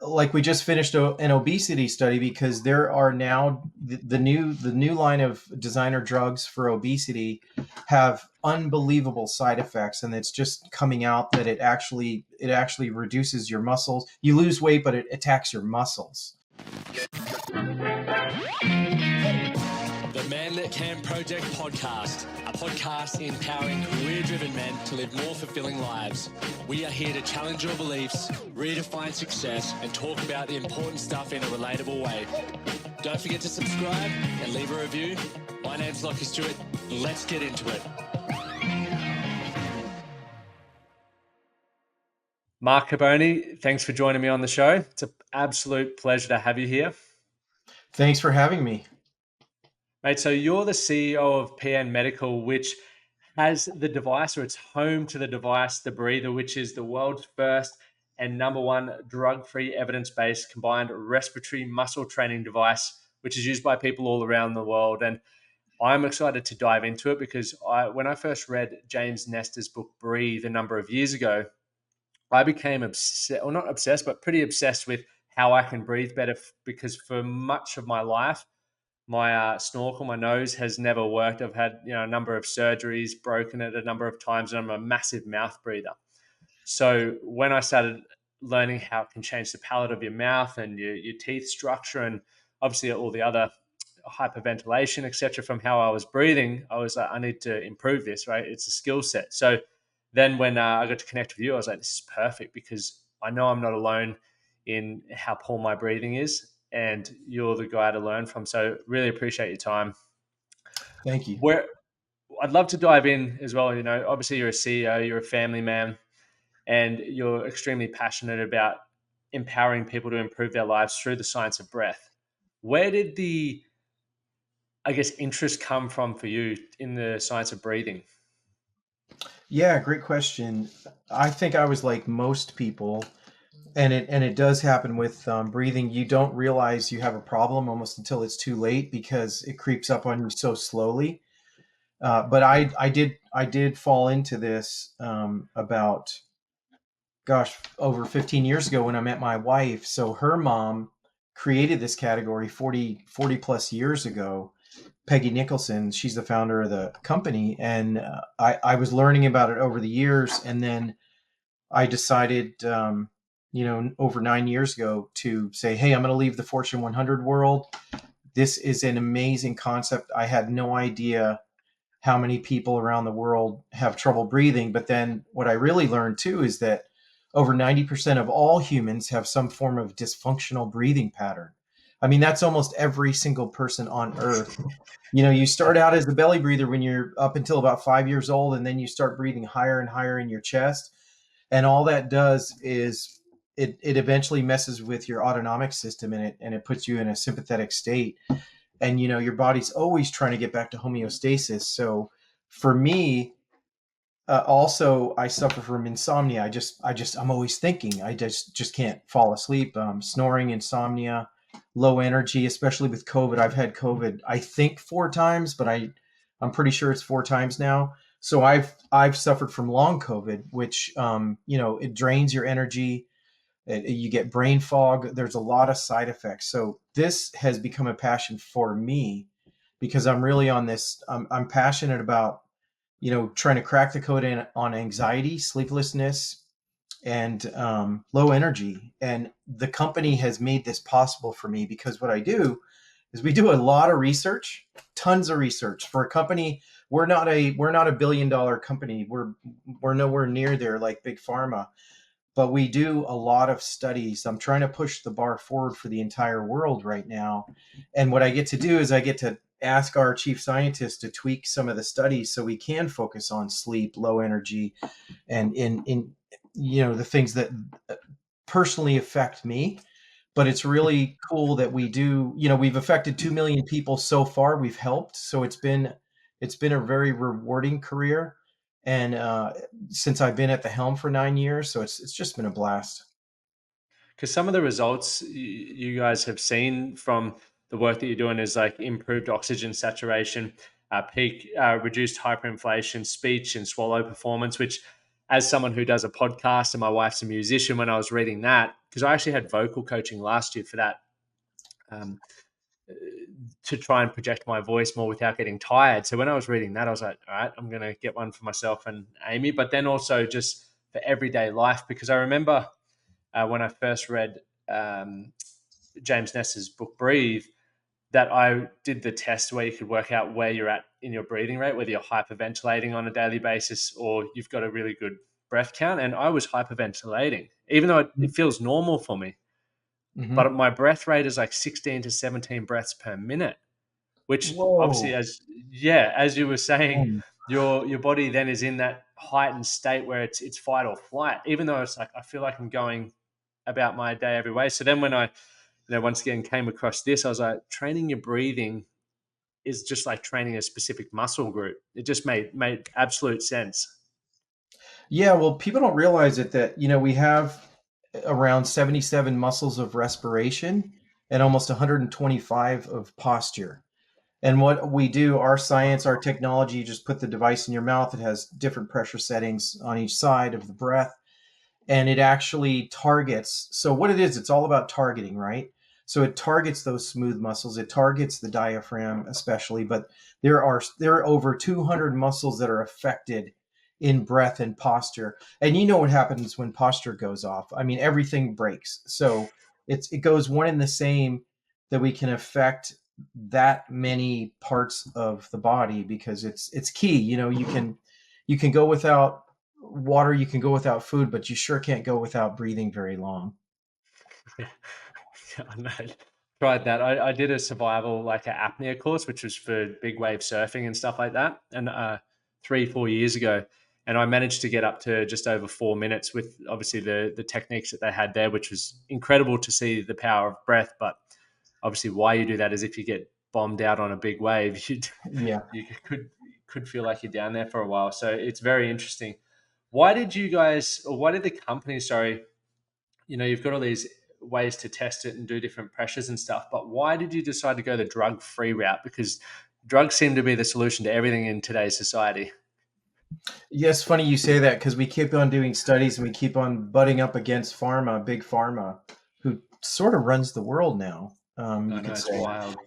like we just finished an obesity study, because there are now the new line of designer drugs for obesity have unbelievable side effects, and it's just coming out that it actually reduces your muscles. You lose weight, but it attacks your muscles. The Man That Can Project podcast, a podcast empowering career-driven men to live more fulfilling lives. We are here to challenge your beliefs, redefine success, and talk about the important stuff in a relatable way. Don't forget to subscribe and leave a review. My name's Lachlan Stuart. Let's get into it. Mark Carbone, thanks for joining me on the show. It's an absolute pleasure to have you here. Thanks for having me. Mate, so you're the CEO of PN Medical, which has the device, or it's home to the device, the breather, which is the world's first and number one drug-free, evidence-based combined respiratory muscle training device, which is used by people all around the world. And I'm excited to dive into it because when I first read James Nestor's book, Breathe, a number of years ago, I became obsessed, or not obsessed, but pretty obsessed with how I can breathe better, because for much of my life, my snorkel, my nose has never worked. I've had a number of surgeries, broken it a number of times, and I'm a massive mouth breather. So when I started learning how it can change the palate of your mouth and your teeth structure, and obviously all the other hyperventilation, etc., from how I was breathing, I was like, I need to improve this, right? It's a skill set. So then when I got to connect with you, I was like, this is perfect, because I know I'm not alone in how poor my breathing is, and you're the guy to learn from. So really appreciate your time. Thank you. I'd love to dive in as well. Obviously you're a CEO, you're a family man, and you're extremely passionate about empowering people to improve their lives through the science of breath. Where did the, interest come from for you in the science of breathing? Yeah, great question. I think I was like most people, and it does happen with breathing. You don't realize you have a problem almost until it's too late, because it creeps up on you so slowly. But I did fall into this about, gosh, over 15 years ago when I met my wife. So her mom created this category 40 plus years ago. Peggy Nicholson, she's the founder of the company, and I was learning about it over the years, and then I decided, over 9 years ago, to say, hey, I'm going to leave the Fortune 100 world. This is an amazing concept. I had no idea how many people around the world have trouble breathing. But then what I really learned too is that over 90% of all humans have some form of dysfunctional breathing pattern. I mean, that's almost every single person on earth. You start out as a belly breather when you're up until about 5 years old, and then you start breathing higher and higher in your chest. And all that does is it eventually messes with your autonomic system, and it puts you in a sympathetic state. And your body's always trying to get back to homeostasis. So for me, also, I suffer from insomnia. I'm always thinking. I just can't fall asleep. Snoring, insomnia, low energy, especially with COVID. I've had COVID, I think 4 times, but I'm pretty sure it's 4 times now. So I've suffered from long COVID, which it drains your energy. You get brain fog. There's a lot of side effects. So this has become a passion for me, because I'm really on this. I'm passionate about trying to crack the code on anxiety, sleeplessness, and low energy. And the company has made this possible for me, because what I do is we do a lot of research, tons of research for a company. We're not a billion-dollar company. We're nowhere near there like big pharma, but we do a lot of studies. I'm trying to push the bar forward for the entire world right now. And what I get to do is I get to ask our chief scientist to tweak some of the studies so we can focus on sleep, low energy, and in the things that personally affect me. But it's really cool that we've affected 2 million people so far. We've helped. So it's been a very rewarding career. And since I've been at the helm for 9 years, so it's just been a blast. Because some of the results you guys have seen from the work that you're doing is like improved oxygen saturation, peak reduced hyperinflation, speech and swallow performance, which, as someone who does a podcast and my wife's a musician, when I was reading that, because I actually had vocal coaching last year for that, um, to try and project my voice more without getting tired. So when I was reading that, I was like, all right, I'm going to get one for myself and Amy, but then also just for everyday life, because I remember when I first read James Ness's book, Breathe, that I did the test where you could work out where you're at in your breathing rate, whether you're hyperventilating on a daily basis or you've got a really good breath count. And I was hyperventilating, even though it feels normal for me. Mm-hmm. But my breath rate is like 16 to 17 breaths per minute, which obviously, Whoa. as you were saying, Um, your body then is in that heightened state where it's fight or flight, even though it's like I feel like I'm going about my day every way. So then when I, once again came across this, I was like, training your breathing is just like training a specific muscle group. It just made absolute sense. yeah, well, people don't realize it that, we have around 77 muscles of respiration and almost 125 of posture. And what we do, our science, our technology, you just put the device in your mouth. It has different pressure settings on each side of the breath, and it actually targets. So what it is, it's all about targeting, right? So it targets those smooth muscles. It targets the diaphragm especially, but there are over 200 muscles that are affected in breath and posture. And you know what happens when posture goes off? I mean, everything breaks. So it goes one and the same, that we can affect that many parts of the body, because it's key. You can go without water, you can go without food, but you sure can't go without breathing very long. Yeah, I know. Tried that. I did a survival, like an apnea course, which was for big wave surfing and stuff like that. And 3, 4 years ago, and I managed to get up to just over 4 minutes with obviously the techniques that they had there, which was incredible to see the power of breath. But obviously, why you do that is if you get bombed out on a big wave, Yeah. you could feel like you're down there for a while. So it's very interesting. Why did you guys, or why did the company, sorry, you've got all these ways to test it and do different pressures and stuff, but why did you decide to go the drug free route? Because drugs seem to be the solution to everything in today's society. Yes, funny you say that, because we keep on doing studies and we keep on butting up against pharma, big pharma, who sort of runs the world now, you I know could it's say. wild.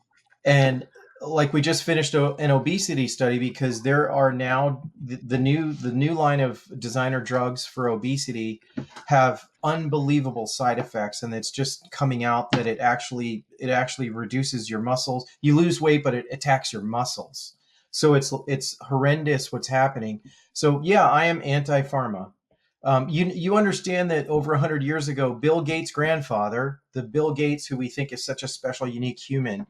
And like, we just finished an obesity study, because there are now the new line of designer drugs for obesity have unbelievable side effects, and it's just coming out that it actually reduces your muscles. You lose weight, but it attacks your muscles. So it's horrendous what's happening. So yeah, I am anti-pharma. You understand that over 100 years ago, Bill Gates' grandfather, the Bill Gates who we think is such a special, unique human,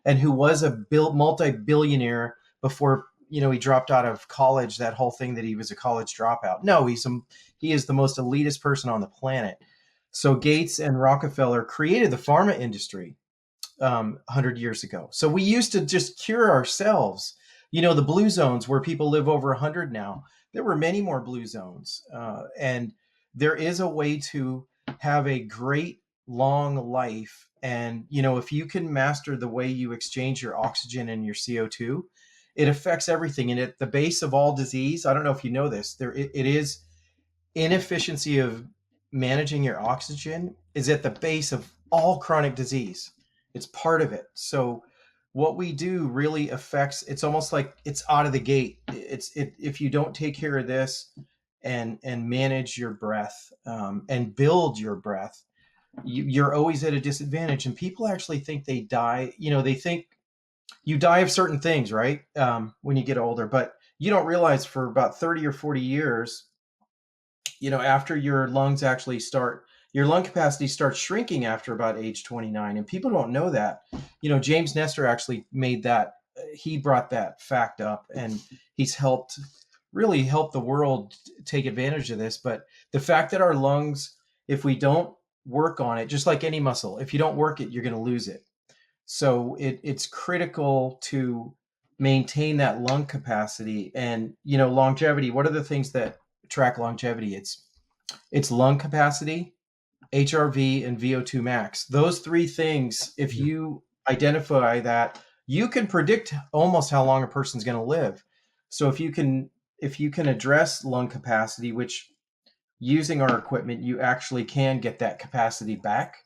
and who was a multi-billionaire before he dropped out of college. That whole thing that he was a college dropout. No, he is the most elitist person on the planet. So Gates and Rockefeller created the pharma industry 100 years ago. So we used to just cure ourselves. The blue zones where people live over 100 now, there were many more blue zones. And there is a way to have a great long life. And, if you can master the way you exchange your oxygen and your CO2, it affects everything. And at the base of all disease, I don't know if you know this, it is inefficiency of managing your oxygen is at the base of all chronic disease. It's part of it. So what we do really affects, it's almost like it's out of the gate. If you don't take care of this and manage your breath, and build your breath, you're always at a disadvantage. And people actually think they die. They think you die of certain things, right? When you get older, but you don't realize for about 30 or 40 years, after your lung capacity starts shrinking after about age 29. And people don't know that. James Nestor actually he brought that fact up, and he's really helped the world take advantage of this. But the fact that our lungs, if we don't work on it, just like any muscle, if you don't work it, you're going to lose it. So it's critical to maintain that lung capacity. And longevity, what are the things that track longevity? It's lung capacity, HRV, and VO2 max. Those three things, if Mm. you identify that, you can predict almost how long a person's going to live. So if you can address lung capacity, which using our equipment, you actually can get that capacity back.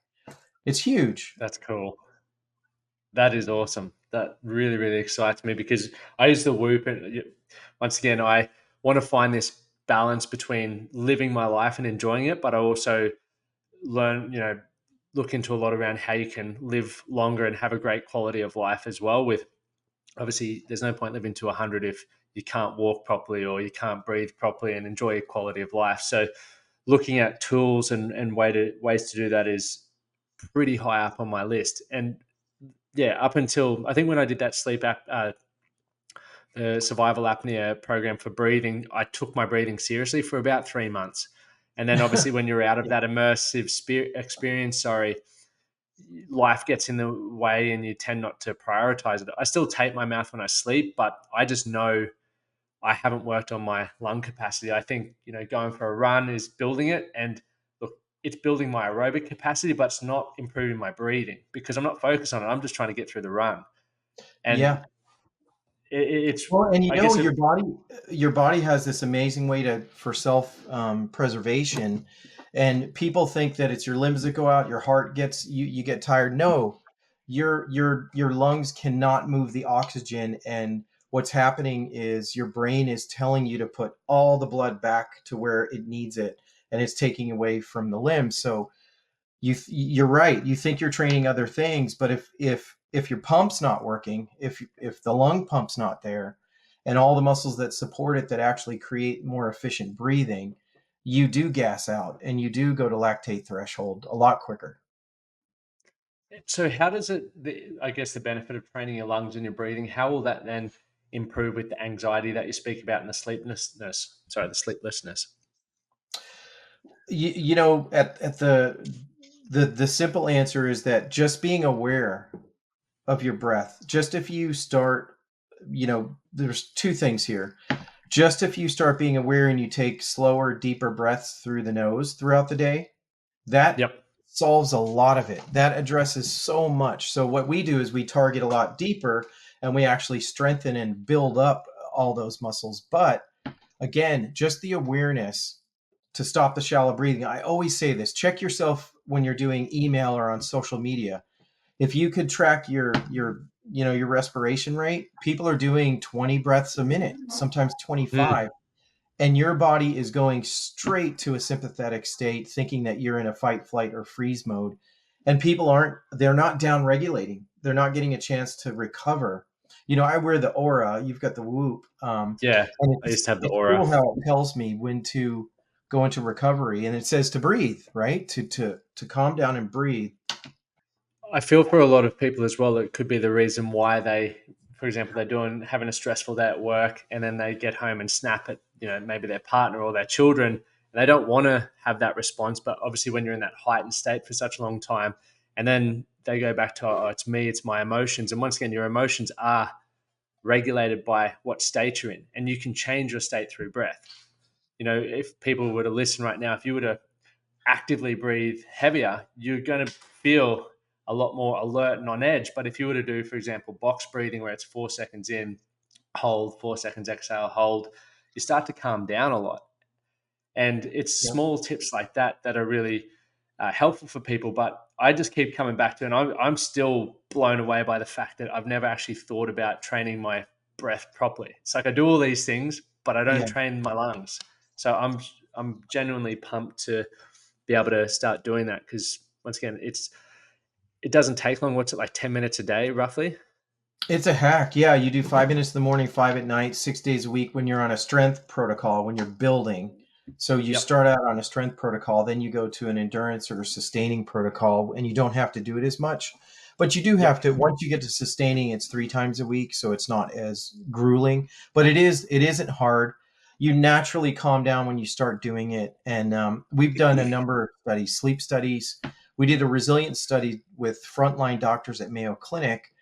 It's huge. That's cool. That is awesome. That really, really excites me because I use the Whoop, and once again, I want to find this balance between living my life and enjoying it, but I also learn, look into a lot around how you can live longer and have a great quality of life as well. With obviously, there's no point living to 100 if you can't walk properly or you can't breathe properly and enjoy your quality of life. So, looking at tools and ways to do that is pretty high up on my list. And yeah, up until I think when I did that the survival apnea program for breathing, I took my breathing seriously for about 3 months. And then obviously when you're out of that immersive experience, life gets in the way and you tend not to prioritize it. I still take my mouth when I sleep, but I just know I haven't worked on my lung capacity. I think, going for a run is building it. And look, it's building my aerobic capacity, but it's not improving my breathing because I'm not focused on it. I'm just trying to get through the run. And Yeah. it's, Well, and I guess, your body has this amazing way to for self preservation, and people think that it's your limbs that go out, your heart gets you get tired. No, your lungs cannot move the oxygen, and what's happening is your brain is telling you to put all the blood back to where it needs it, and it's taking away from the limbs. So you're right. You think you're training other things, but if your pump's not working, if the lung pump's not there, and all the muscles that support it that actually create more efficient breathing, you do gas out and you do go to lactate threshold a lot quicker. so how does I guess the benefit of training your lungs and your breathing, how will that then improve with the anxiety that you speak about and the sleeplessness? At the simple answer is that just being aware of your breath, just if you start, there's two things here. Just if you start being aware and you take slower, deeper breaths through the nose throughout the day, that Yep. solves a lot of it. That addresses so much. So, what we do is we target a lot deeper and we actually strengthen and build up all those muscles. But again, just the awareness to stop the shallow breathing. I always say this, check yourself when you're doing email or on social media. If you could track your respiration rate, people are doing 20 breaths a minute, sometimes Mm, 25, and your body is going straight to a sympathetic state thinking that you're in a fight, flight, or freeze mode. And people they're not down regulating, they're not getting a chance to recover. I wear the Aura, you've got the Whoop, yeah. and I used to have the it's Aura. cool how it tells me when to go into recovery, and it says to breathe, right, to calm down and breathe. I feel for a lot of people as well, it could be the reason why for example, having a stressful day at work and then they get home and snap at, maybe their partner or their children. And they don't want to have that response. But obviously, when you're in that heightened state for such a long time, and then they go back to, oh, it's me, it's my emotions. And once again, your emotions are regulated by what state you're in, and you can change your state through breath. If people were to listen right now, if you were to actively breathe heavier, you're going to feel a lot more alert and on edge. But if you were to do, for example, box breathing, where it's 4 seconds in, hold, 4 seconds exhale, hold, you start to calm down a lot. And it's Yeah. small tips like that that are really helpful for people. But I just keep coming back to, and I'm still blown away by the fact that I've never actually thought about training my breath properly. It's like I do all these things, but I don't Yeah. train my lungs. So I'm genuinely pumped to be able to start doing that because once again, it doesn't take long. What's it, like 10 minutes a day, roughly? It's a hack. Yeah, you do 5 minutes in the morning, five at night, 6 days a week when you're on a strength protocol, when you're building. So you Yep. start out on a strength protocol, then you go to an endurance or sustaining protocol, and you don't have to do it as much. But you do have Yep. to, once you get to sustaining, it's 3 times a week, so it's not as grueling. But it isn't hard. You naturally calm down when you start doing it. And we've done a number of studies, sleep studies. We did a resilience study with frontline doctors at Mayo Clinic,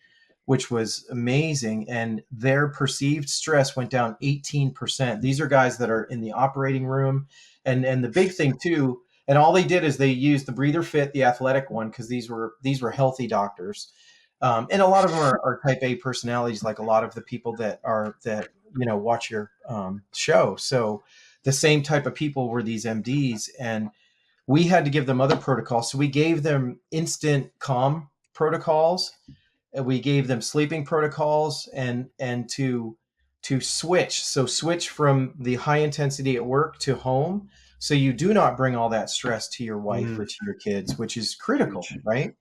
which was amazing. And their perceived stress went down 18%. These are guys that are in the operating room. And the big thing too, and all they did is they used the breather fit, the athletic one, because these were healthy doctors. And a lot of them are type A personalities, like a lot of the people that watch your show. So the same type of people were these MDs, and we had to give them other protocols. So we gave them instant calm protocols, and we gave them sleeping protocols, and to switch. So switch from the high intensity at work to home, so you do not bring all that stress to your wife or Mm, to your kids, which is critical, huge, right?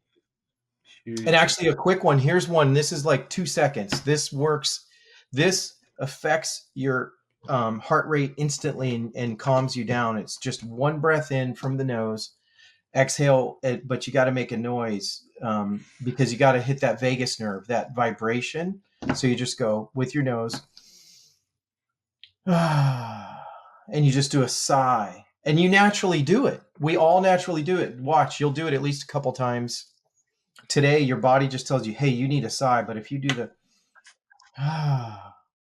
And huge. actually, a quick one. Here's one. This is like 2 seconds. This works. This affects your heart rate instantly, and calms you down. It's just one breath in from the nose, exhale, but you got to make a noise, because you got to hit that vagus nerve, that vibration. So you just go with your nose, and you just do a sigh. And you naturally do it. We all naturally do it. Watch, you'll do it at least a couple times today. Your body just tells you, hey, you need a sigh. But if you do the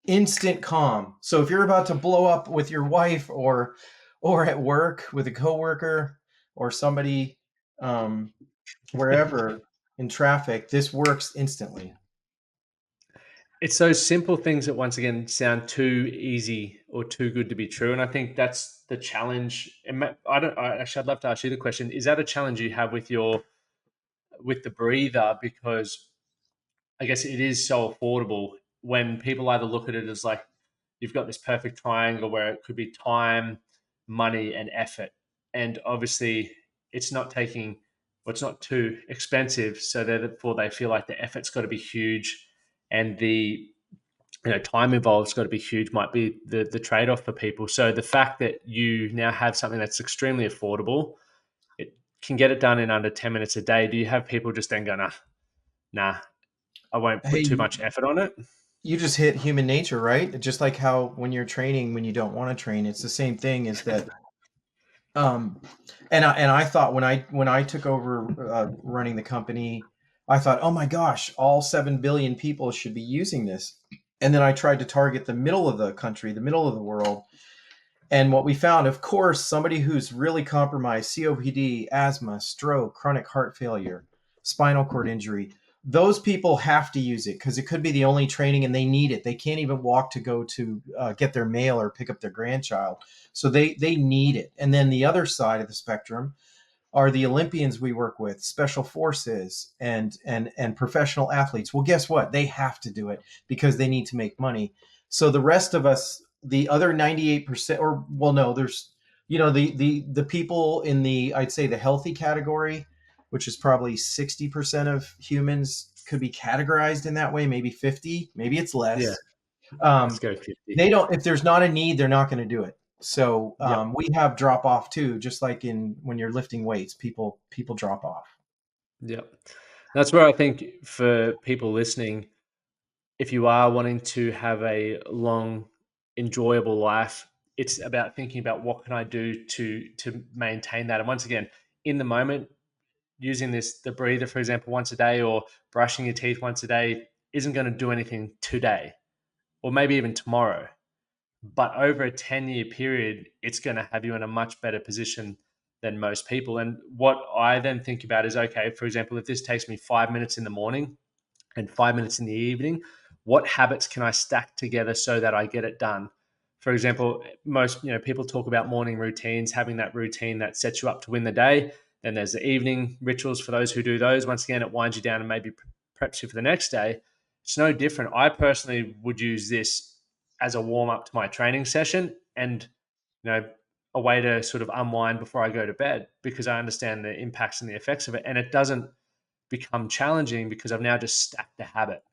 instant calm. So if you're about to blow up with your wife, or at work with a coworker, or somebody, um, wherever in traffic, this works instantly. It's those simple things that once again sound too easy or too good to be true, and I think that's the challenge. I don't. Actually, I'd love to ask you the question: is that a challenge you have with your with the breather? Because I guess it is so affordable when people either look at it as like you've got this perfect triangle where it could be time, money, and effort. And obviously, it's not taking, well, it's not too expensive. So therefore, they feel like the effort's got to be huge, and the time involved's got to be huge. Might be the trade off for people. So the fact that you now have something that's extremely affordable, it can get it done in under 10 minutes a day. Do you have people just then go, nah, I won't put too Hey, much effort on it? you just hit human nature, right? Just like how when you're training, when you don't want to train, it's the same thing. Is that, um, and I thought when I took over, running the company, I thought, oh my gosh, all 7 billion people should be using this. And then I tried to target the middle of the country, the middle of the world. And what we found, of course, somebody who's really compromised, COPD, asthma, stroke, chronic heart failure, spinal cord injury, those people have to use it because it could be the only training and they need it. They can't even walk to go to, get their mail or pick up their grandchild. So they need it. And then the other side of the spectrum are the Olympians we work with, special forces, and professional athletes. Well, guess what? They have to do it because they need to make money. So the rest of us, the other 98%, or well, no, there's, the people in the, I'd say, the healthy category, which is probably 60% of humans, could be categorized in that way, maybe 50, maybe it's Yeah, less. let's Um, go 50. they don't, if there's not a need, they're not going to do it. So, Yep. we have drop off too, just like in when you're lifting weights, people drop off. Yep. That's where I think for people listening, if you are wanting to have a long, enjoyable life, it's about thinking about what can I do to maintain that. And once again, in the moment, using the breather, for example, once a day or brushing your teeth once a day isn't going to do anything today or maybe even tomorrow. But over a 10-year period, it's going to have you in a much better position than most people. And what I then think about is okay, for example, if this takes me 5 minutes in the morning and 5 minutes in the evening, what habits can I stack together so that I get it done? For example, most people talk about morning routines, having that routine that sets you up to win the day. Then there's the evening rituals for those who do those. Once again, it winds you down and maybe preps you for the next day. It's no different. I personally would use this as a warm up to my training session and a way to sort of unwind before I go to bed because I understand the impacts and the effects of it. And it doesn't become challenging because I've now just stacked the habit.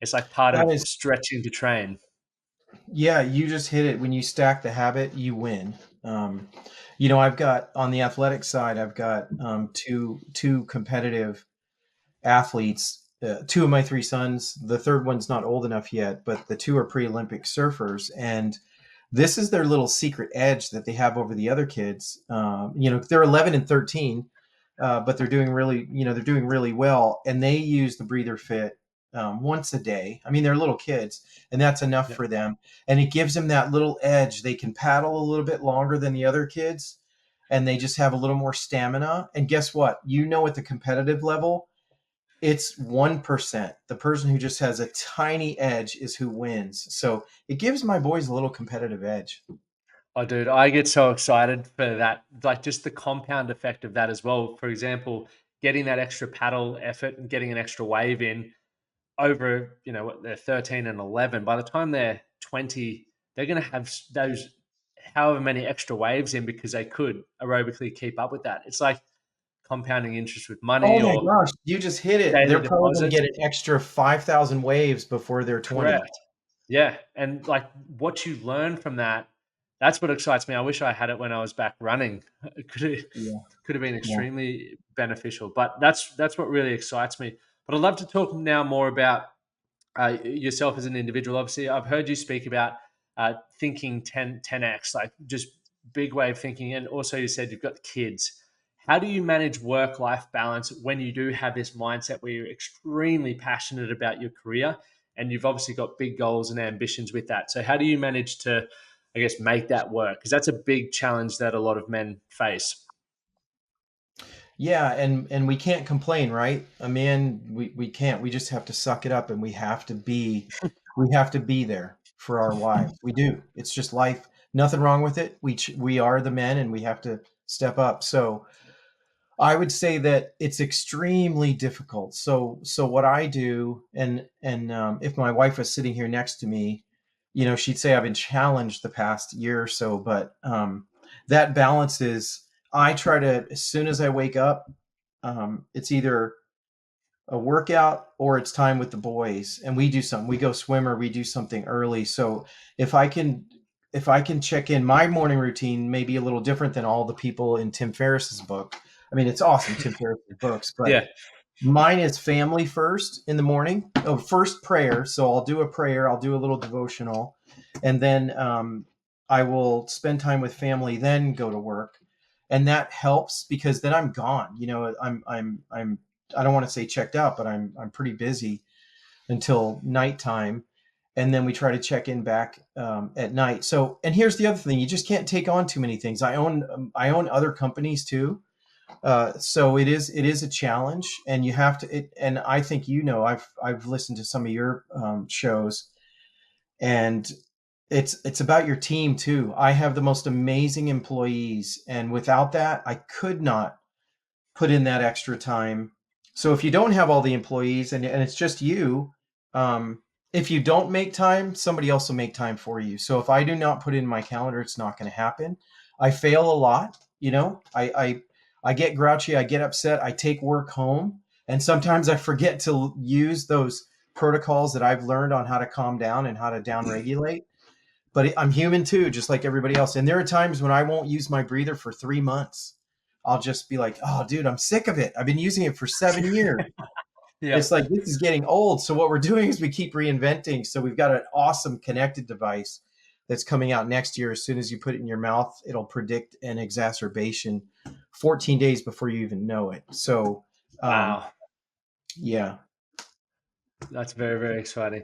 It's like part That of is, stretching to train. yeah, you just hit it. When you stack the habit, you win. Um, I've got on the athletic side, I've got, two competitive athletes. Two of my three sons. The third one's not old enough yet, but the two are pre-Olympic surfers, and this is their little secret edge that they have over the other kids. They're 11 and 13, but they're doing really well, and they use the breather fit, once a day. I mean, they're little kids, and that's enough Yeah. for them, and it gives them that little edge. They can paddle a little bit longer than the other kids, and they just have a little more stamina. And guess what? At the competitive level, it's 1%. The person who just has a tiny edge is who wins. So it gives my boys a little competitive edge. Oh, dude, I get so excited for that. Like just the compound effect of that as well. For example, getting that extra paddle effort and getting an extra wave in over, what they're 13 and 11. By the time they're 20, they're going to have those however many extra waves in because they could aerobically keep up with that. It's like compounding interest with Oh money my or gosh, you just hit it. daily They're probably going to deposits. get an extra 5,000 waves before they're 20. Correct. Yeah, and, like, what you learn from that, that's what excites me. I wish I had it when I was back running. It Yeah, could have been yeah. extremely beneficial, but that's what really excites me. But I'd love to talk now more about yourself as an individual. Obviously, I've heard you speak about thinking 10x, like just big way of thinking. And also, you said you've got kids. How do you manage work life balance when you do have this mindset where you're extremely passionate about your career and you've obviously got big goals and ambitions with that? So, how do you manage to, I guess, make that work? Because that's a big challenge that a lot of men face. Yeah, and we can't complain, right? A man, we can't. We just have to suck it up, and we have to be there for our wives. We do. It's just life. Nothing wrong with it. We are the men, and we have to step up. So I would say that it's extremely difficult. So what I do, and if my wife was sitting here next to me, she'd say I've been challenged the past year or so. But that balance is, I try to, as soon as I wake up, it's either a workout or it's time with the boys, and we do something. We go swim or we do something early. So if I can, if I can check in, my morning routine may be a little different than all the people in Tim Ferriss's book. I mean, it's awesome, Tim Ferriss's books, but Yeah. mine is family first in the morning. Oh, first prayer. So I'll do a prayer, I'll do a little devotional, and then I will spend time with family, then go to work. And that helps because then I'm gone. I don't want to say checked out, but I'm pretty busy until nighttime. And then we try to check in back at night. So, and here's the other thing: you just can't take on too many things. I own other companies too, so it is a challenge, and you have to. And I think I've listened to some of your shows, and it's about your team too. I have the most amazing employees, and without that, I could not put in that extra time. So if you don't have all the employees, and it's just you, if you don't make time, somebody else will make time for you. So if I do not put in my calendar, it's not going to happen. I fail a lot. I get grouchy. I get upset. I take work home, and sometimes I forget to use those protocols that I've learned on how to calm down and how to down regulate. But I'm human too, just like everybody else. And there are times when I won't use my breather for 3 months. I'll just be like, oh, dude, I'm sick of it. I've been using it for 7 years. Yeah. It's like, this is getting old. So what we're doing is we keep reinventing. So we've got an awesome connected device that's coming out next year. As soon as you put it in your mouth, it'll predict an exacerbation 14 days before you even know it. So, Wow. yeah. That's very, very exciting.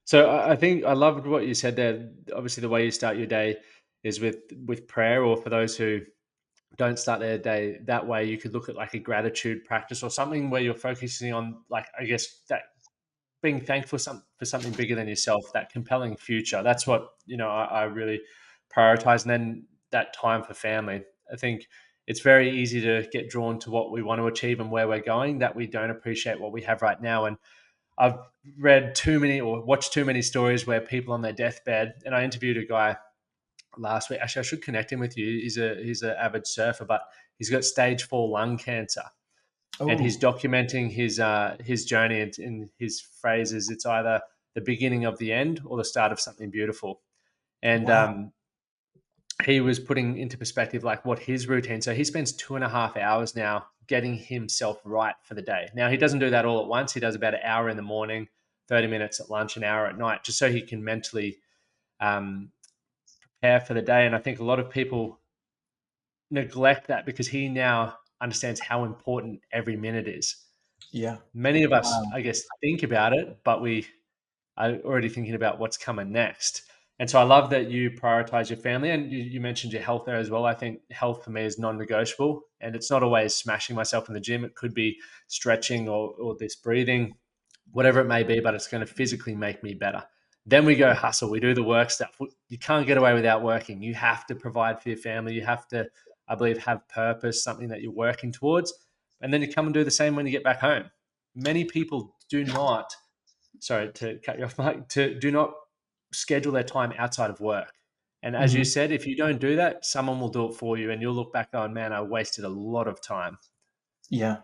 So I think I loved what you said there. Obviously, the way you start your day is with prayer, or for those who don't start their day that way, you could look at like a gratitude practice or something where you're focusing on, like, I guess, that being thankful for something bigger than yourself, that compelling future. That's what I really prioritize, and then that time for family. I think it's very easy to get drawn to what we want to achieve and where we're going, that we don't appreciate what we have right now. And I've read too many or watched too many stories where people on their deathbed, and I interviewed a guy last week. Actually, I should connect him with you. He's an avid surfer, but he's got stage 4 lung cancer, and he's Oh, documenting his journey. In his phrases, it's either the beginning of the end or the start of something beautiful. And wow. he was putting into perspective like what his routine. So he spends 2.5 hours now getting himself right for the day. Now he doesn't do that all at once. He does about an hour in the morning, 30 minutes at lunch, an hour at night, just so he can mentally um, prepare for the day. And I think a lot of people neglect that because he now understands how important every minute is. Yeah. Many of us, Wow. I guess, think about it, but we are already thinking about what's coming next. And so I love that you prioritize your family, and you mentioned your health there as well. I think health for me is non-negotiable, and it's not always smashing myself in the gym. It could be stretching or this breathing, whatever it may be, but it's going to physically make me better. Then we go hustle. We do the work stuff. You can't get away without working. You have to provide for your family. You have to, I believe, have purpose, something that you're working towards. And then you come and do the same when you get back home. Many people do not, sorry to cut you off, Mike, do not schedule their time outside of work. And as you Hmm. said, if you don't do that, someone will do it for you, and you'll look back going, "Man, I wasted a lot of time." Yeah.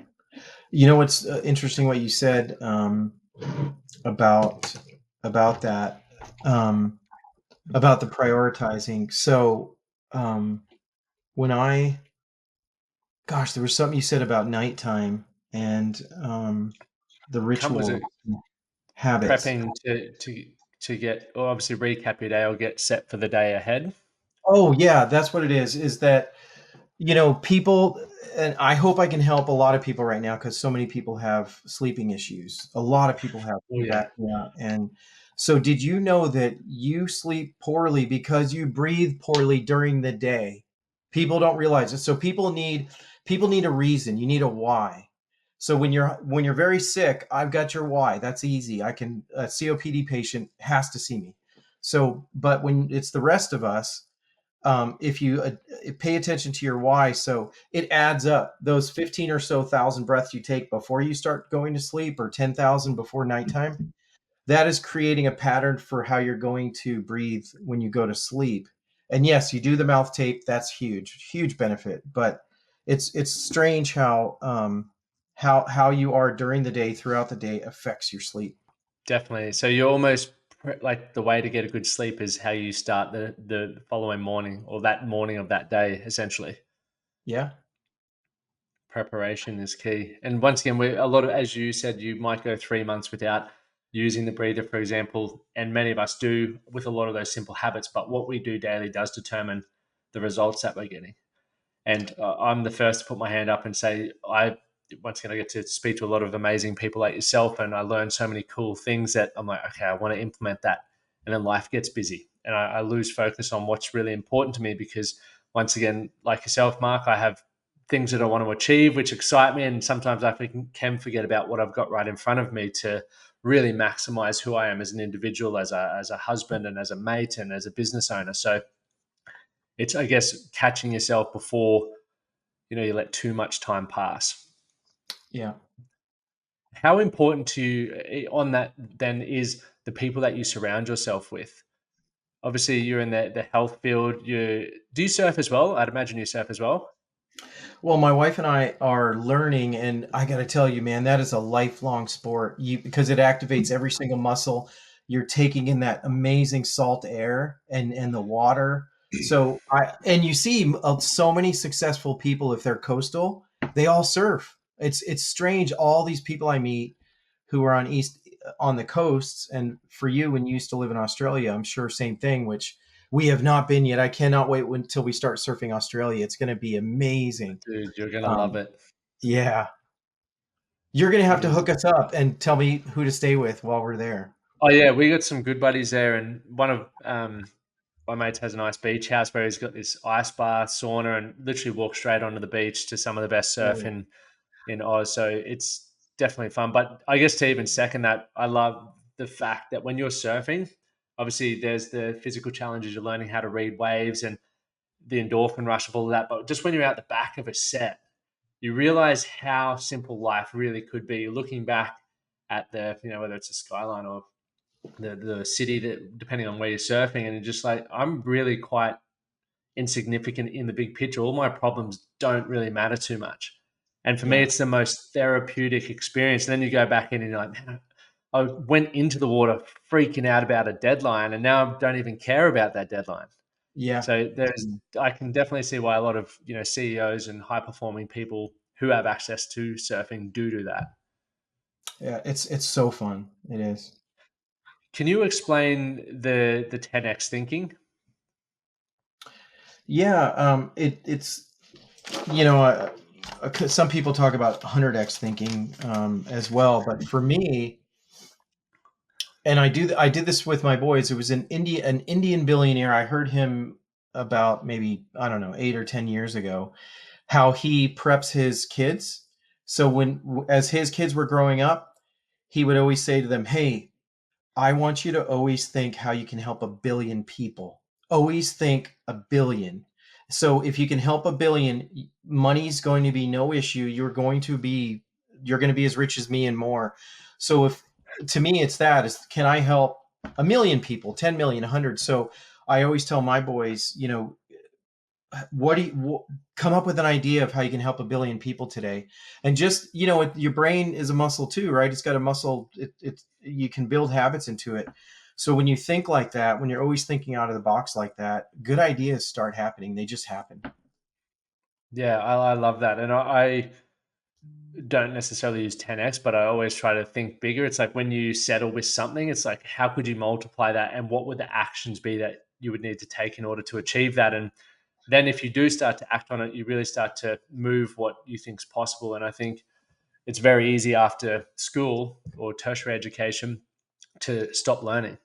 You know what's interesting what you said about that um, about the prioritizing. So um, when I gosh, there was something you said about nighttime and the Was ritual it habits. prepping to get, or obviously recap your day or get set for the day ahead? Oh yeah, that's what it is. Is that people, and I hope I can help a lot of people right now because so many people have sleeping issues. A lot of people have Oh sleep yeah, apnea. And so, did you know that you sleep poorly because you breathe poorly during the day? People don't realize it. So people need a reason. You need a why. So when you're very sick, I've got your why. That's easy. I can A COPD patient has to see me. So, but when it's the rest of us, if you pay attention to your why, so it adds up. Those 15 or so thousand breaths you take before you start going to sleep, or 10,000 before nighttime, that is creating a pattern for how you're going to breathe when you go to sleep. And yes, you do the mouth tape. That's huge, huge benefit. But it's strange how you are during the day, throughout the day, affects your sleep. definitely. So you're almost like, the way to get a good sleep is how you start the following morning or that morning of that day. Essentially, Yeah, preparation is key. And once again, we a lot of, as you said, you might go 3 months without using the breather, for example, and many of us do with a lot of those simple habits. But what we do daily does determine the results that we're getting. And I'm the first to put my hand up and say, I once again I get to speak to a lot of amazing people like yourself, and I learn so many cool things that I'm like, okay, I want to implement that. And then life gets busy, and I lose focus on what's really important to me because, once again, like yourself, Mark, I have things that I want to achieve, which excite me, and sometimes I can forget about what I've got right in front of me to really maximize who I am as an individual, as a husband, and as a mate, and as a business owner. So it's, I guess, catching yourself before you let too much time pass. yeah. How important to you, on that then, is the people that you surround yourself with? Obviously, you're in the health field. Do you surf as well? I'd imagine you surf as well. Well, my wife and I are learning, and I got to tell you, man, that is a lifelong sport. Because it activates every single muscle. You're taking in that amazing salt air and the water. So you see so many successful people, if they're coastal, they all surf. It's strange. All these people I meet who are on the coasts, and for you, when you used to live in Australia, I'm sure same thing. Which we have not been yet. I cannot wait until we start surfing Australia. It's going to be amazing. Dude, you're gonna love Um, it. yeah, you're gonna have It to is. hook us up and tell me who to stay with while we're there. Oh yeah, we got some good buddies there, and one of my mates has a nice beach house where he's got this ice bar, sauna, and literally walk straight onto the beach to some of the best surf Oh, in Oz. So it's definitely fun. But I guess to even second that, I love the fact that when you're surfing, obviously there's the physical challenges. You're learning how to read waves and the endorphin rush of all of that. But just when you're out the back of a set, you realize how simple life really could be. You're looking back at whether it's a skyline or the city, that depending on where you're surfing, and you're just like, I'm really quite insignificant in the big picture. All my problems don't really matter too much. And for me, yeah, it's the most therapeutic experience. And then you go back in and you're like, man, I went into the water freaking out about a deadline, and now I don't even care about that deadline. yeah, So I can definitely see why a lot of CEOs and high performing people who have access to surfing do that. yeah. It's so fun. It is. Can you explain the 10x thinking? Yeah, it's some people talk about 100x thinking as well, but for me, and I did this with my boys. It was an Indian billionaire. I heard him about maybe, I don't know, 8 or 10 years ago, how he preps his kids. So as his kids were growing up, he would always say to them, "Hey, I want you to always think how you can help a billion people. Always think a billion. So if you can help a billion, money's going to be no issue. You're going to be as rich as me and more. So if to me it's that is can I help a million people, 10 million, 100. So I always tell my boys, what do you come up with an idea of how you can help a billion people today, and just your brain is a muscle too, right? It's got a muscle. You can build habits into it. So when you think like that, when you're always thinking out of the box like that, good ideas start happening. They just happen. Yeah, I love that. And I don't necessarily use 10x, but I always try to think bigger. It's like when you settle with something, it's like, how could you multiply that? And what would the actions be that you would need to take in order to achieve that? And then if you do start to act on it, you really start to move what you think is possible. And I think it's very easy after school or tertiary education to stop learning,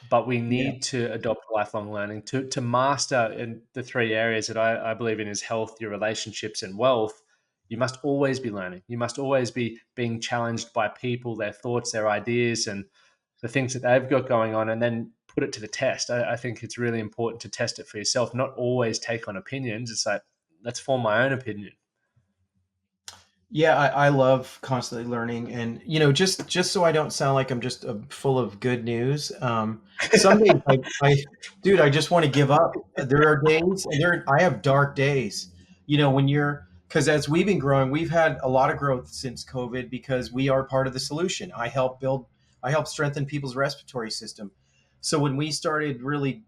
but we Yeah. need to adopt lifelong learning to master in the three areas that I believe in is health, your relationships, and wealth. You must always be learning. You must always be being challenged by people, their thoughts, their ideas, and the things that they've got going on, and then put it to the test. I think it's really important to test it for yourself, not always take on opinions. It's like, let's form my own opinion. Yeah, I love constantly learning, and just so I don't sound like I'm just full of good news. Some days, dude, I just want to give up. There are days, and I have dark days. When you're because as we've been growing, we've had a lot of growth since COVID because we are part of the solution. I help strengthen people's respiratory system. So when we started really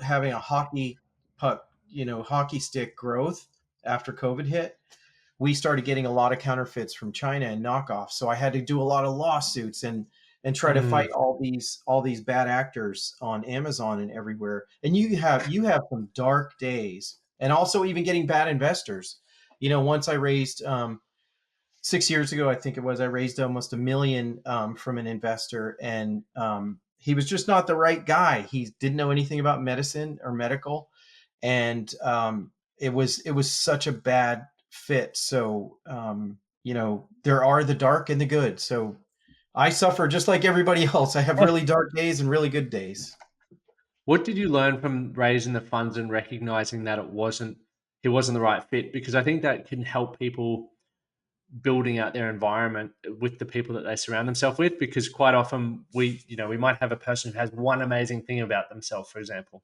having a hockey puck, hockey stick growth after COVID hit, we started getting a lot of counterfeits from China and knockoffs. So I had to do a lot of lawsuits and try to Mm, fight all these bad actors on Amazon and everywhere. And you have some dark days, and also even getting bad investors. Once I raised 6 years ago, I think it was, I raised almost 1 million from an investor, and he was just not the right guy. He didn't know anything about medicine or medical, and it was such a bad fit. So there are the dark and the good. So I suffer just like everybody else. I have yeah. really dark days and really good days. What did you learn from raising the funds and recognizing that he wasn't the right fit? Because I think that can help people building out their environment with the people that they surround themselves with. Because quite often we might have a person who has one amazing thing about themselves, for example,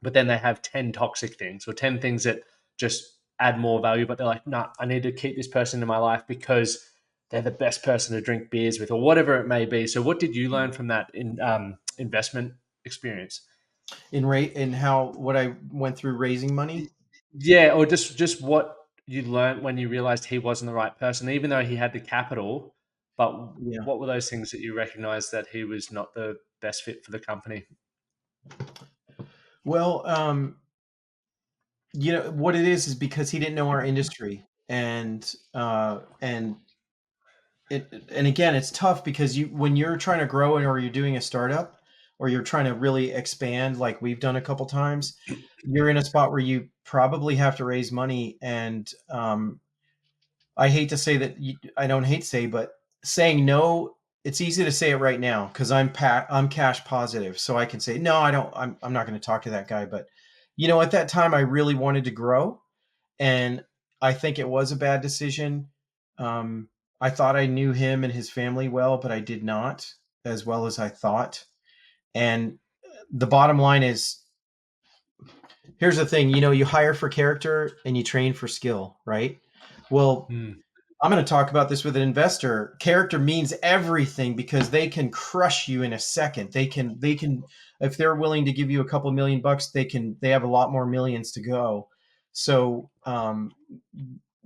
but then they have 10 toxic things or 10 things that just add more value. But they're like, no, I need to keep this person in my life because they're the best person to drink beers with or whatever it may be. So what did you learn from that in investment experience? In how what I went through raising money. Yeah, or just what you learned when you realized he wasn't the right person, even though he had the capital. But Yeah. what were those things that you recognized that he was not the best fit for the company? Well, what it is because he didn't know our industry, and and again, it's tough because when you're trying to grow or you're doing a startup or you're trying to really expand like we've done a couple times, you're in a spot where you probably have to raise money. And I hate to say that I don't hate to say, but saying no, it's easy to say it right now because I'm cash positive, so I can say no. I don't. I'm not going to talk to that guy. But at that time, I really wanted to grow, and I think it was a bad decision. Um, I thought I knew him and his family well, but I did not as well as I thought. And the bottom line is, here's the thing: you hire for character and you train for skill, right? Well, Hmm. I'm going to talk about this with an investor. Character means everything because they can crush you in a second. They can if they're willing to give you a couple $1 million, they have a lot more millions to go. So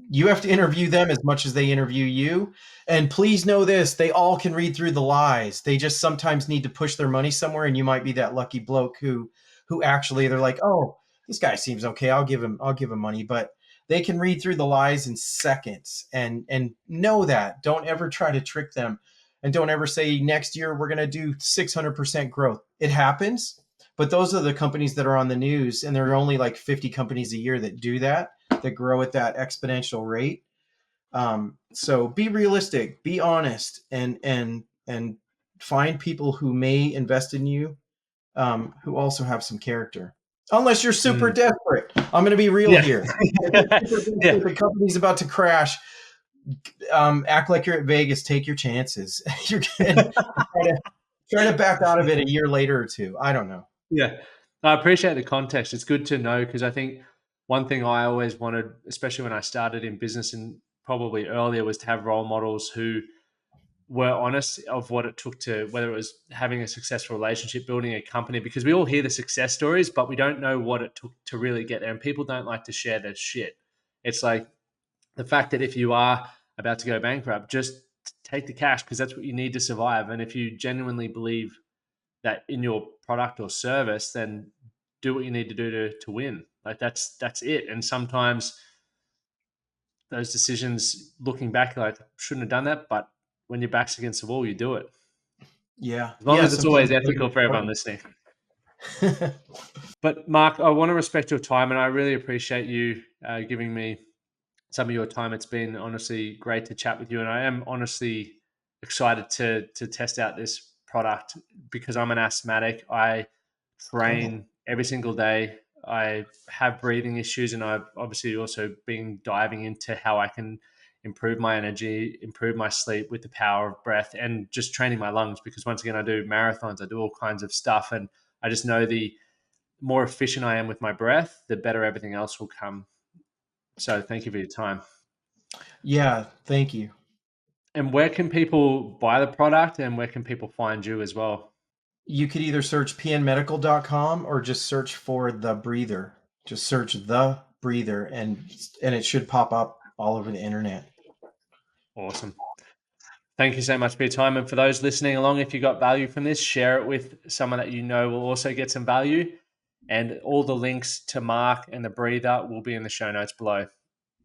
you have to interview them as much as they interview you. And please know this, they all can read through the lies. They just sometimes need to push their money somewhere, and you might be that lucky bloke who actually they're like, "Oh, this guy seems okay. I'll give him money." But they can read through the lies in seconds, and know that. Don't ever try to trick them, and don't ever say next year we're going to do 600% growth. It happens, but those are the companies that are on the news, and there are only like 50 companies a year that do that grow at that exponential rate. So be realistic, be honest, and find people who may invest in you, who also have some character. Unless you're super Mm. desperate. I'm going to be real Yeah. here. If you're super Yeah. desperate, the company's about to crash, act like you're at Vegas. Take your chances. You're and try to back out of it a year later or two. I don't know. Yeah. I appreciate the context. It's good to know because I think one thing I always wanted, especially when I started in business and probably earlier, was to have role models who were honest of what it took to, whether it was having a successful relationship, building a company, because we all hear the success stories, but we don't know what it took to really get there. And people don't like to share their shit. It's like the fact that if you are about to go bankrupt, just take the cash because that's what you need to survive. And if you genuinely believe that in your product or service, then do what you need to do to win. Like that's it. And sometimes those decisions, looking back, like shouldn't have done that, but when your back's against the wall, you do it. Yeah. As long Yeah. as it's always Sometimes. ethical for everyone listening. But Mark, I want to respect your time, and I really appreciate you giving me some of your time. It's been honestly great to chat with you, and I am honestly excited to test out this product because I'm an asthmatic. I Oh, train every single day. I have breathing issues, and I've obviously also been diving into how I can improve my energy, improve my sleep with the power of breath, and just training my lungs. Because once again, I do marathons, I do all kinds of stuff, and I just know the more efficient I am with my breath, the better everything else will come. So, thank you for your time. yeah. Thank you. And where can people buy the product and where can people find you as well? You could either search pnmedical.com or just search for the breather. Just search the breather and it should pop up all over the internet. Awesome. Thank you so much for your time. And for those listening along, if you got value from this, share it with someone that you know will also get some value. And all the links to Mark and the breather will be in the show notes below.